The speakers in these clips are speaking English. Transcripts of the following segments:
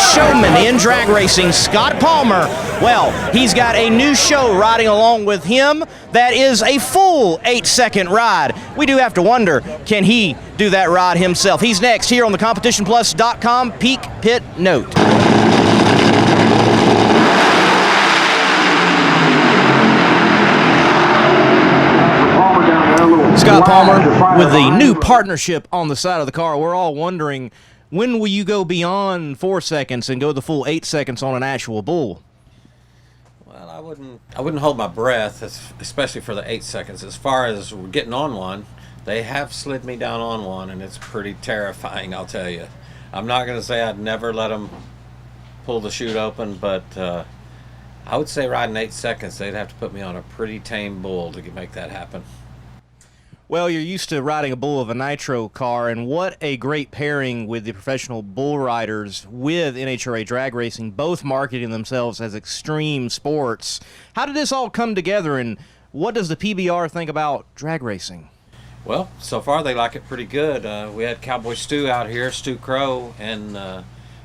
greatest showman in drag racing, Scott Palmer. Well, he's got a new show riding along with him that is a full 8-second ride. We do have to wonder, can he do that ride himself? He's next here on the CompetitionPlus.com Peak Pit Note. Scott Palmer, with the new partnership on the side of the car, we're all wondering, when will you go beyond 4 seconds and go the full 8 seconds on an actual bull? Well, I wouldn't hold my breath, especially for the 8 seconds. As far as getting on one, they have slid me down on one, and it's pretty terrifying, I'll tell you. I'm not going to say I'd never let them pull the chute open, but I would say riding 8 seconds, they'd have to put me on a pretty tame bull to make that happen. Well, you're used to riding a bull of a nitro car, and what a great pairing with the professional bull riders with NHRA Drag Racing, both marketing themselves as extreme sports. How did this all come together, and what does the PBR think about drag racing? Well, so far they like it pretty good. We had Cowboy Stu out here, Stu Crow, and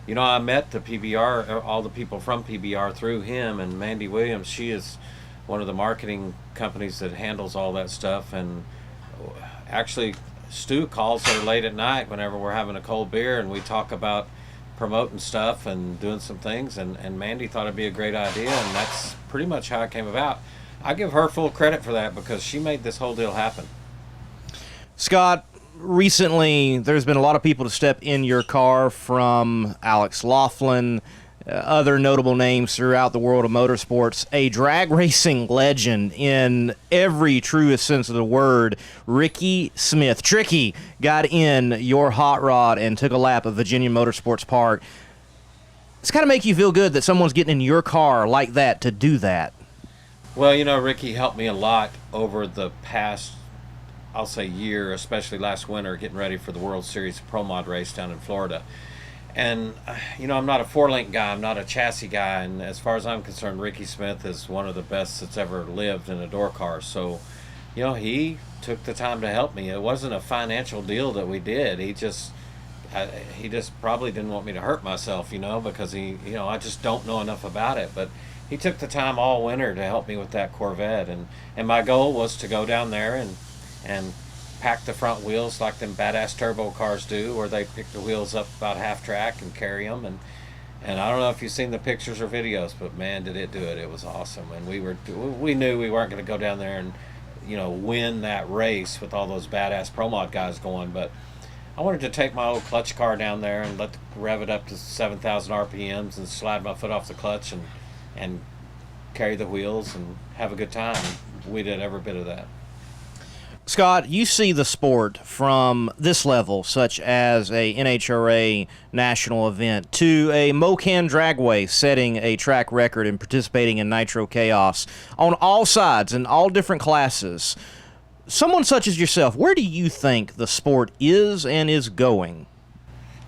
you know, I met the PBR, all the people from PBR through him, and Mandy Williams, she is one of the marketing companies that handles all that stuff, and actually Stu calls her late at night whenever we're having a cold beer and we talk about promoting stuff and doing some things, and Mandy thought it'd be a great idea, and that's pretty much how it came about. I give her full credit for that because she made this whole deal happen. Scott, recently there's been a lot of people to step in your car, from Alex Laughlin, other notable names throughout the world of motorsports. A drag racing legend in every truest sense of the word, Ricky Smith. Tricky got in your hot rod and took a lap of Virginia Motorsports Park. It's got to make you feel good that someone's getting in your car like that to do that. Well, you know, Ricky helped me a lot over the past, I'll say, year, especially last winter, getting ready for the World Series Pro Mod race down in Florida. And, you know, I'm not a four-link guy, I'm not a chassis guy, and as far as I'm concerned, Ricky Smith is one of the best that's ever lived in a door car. So, you know, he took the time to help me. It wasn't a financial deal that we did. He just probably didn't want me to hurt myself, you know, because I just don't know enough about it. But he took the time all winter to help me with that Corvette, and my goal was to go down there and pack the front wheels like them badass turbo cars do, where they pick the wheels up about half track and carry them, and I don't know if you've seen the pictures or videos, but man, did it do it. It was awesome, and we knew we weren't going to go down there and, you know, win that race with all those badass Pro Mod guys going, but I wanted to take my old clutch car down there and rev it up to 7,000 RPMs and slide my foot off the clutch and carry the wheels and have a good time. We did every bit of that. Scott, you see the sport from this level, such as a NHRA national event, to a Mocan Dragway setting a track record and participating in Nitro Chaos on all sides in all different classes. Someone such as yourself, where do you think the sport is and is going?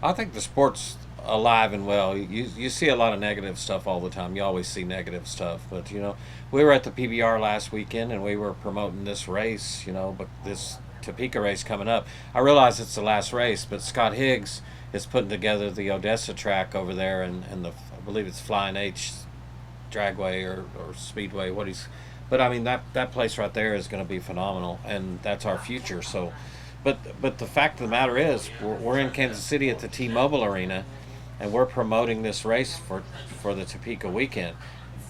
I think the sport's alive and well. You see a lot of negative stuff all the time. You always see negative stuff, but you know, we were at the PBR last weekend and we were promoting this race, you know, but this Topeka race coming up. I realize it's the last race, but Scott Higgs is putting together the Odessa track over there, and I believe it's Flying H Dragway or Speedway. But I mean, that place right there is going to be phenomenal, and that's our future. So, but the fact of the matter is, we're in Kansas City at the T-Mobile Arena, and we're promoting this race for the Topeka weekend.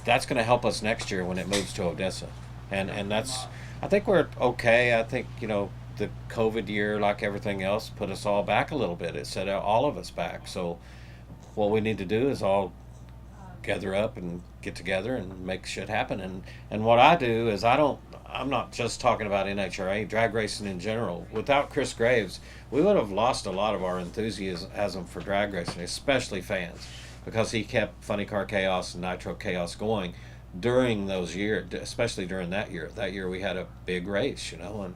That's going to help us next year when it moves to Odessa, and that's, I think we're okay. I think, you know, the COVID year, like everything else, put us all back a little bit. It set all of us back. So what we need to do is all gather up and get together and make shit happen. And what I do is I'm not just talking about NHRA, drag racing in general. Without Chris Graves, we would have lost a lot of our enthusiasm for drag racing, especially fans, because he kept Funny Car Chaos and Nitro Chaos going during those years, especially during that year. That year we had a big race, you know,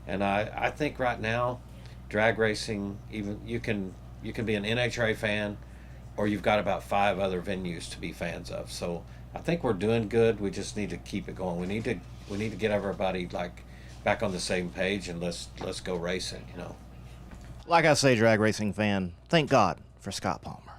and I think right now, drag racing, even you can be an NHRA fan, or you've got about 5 other venues to be fans of. So I think we're doing good. We just need to keep it going. We need to get everybody like back on the same page, and let's go racing, you know. Like I say, drag racing fan, thank God for Scott Palmer.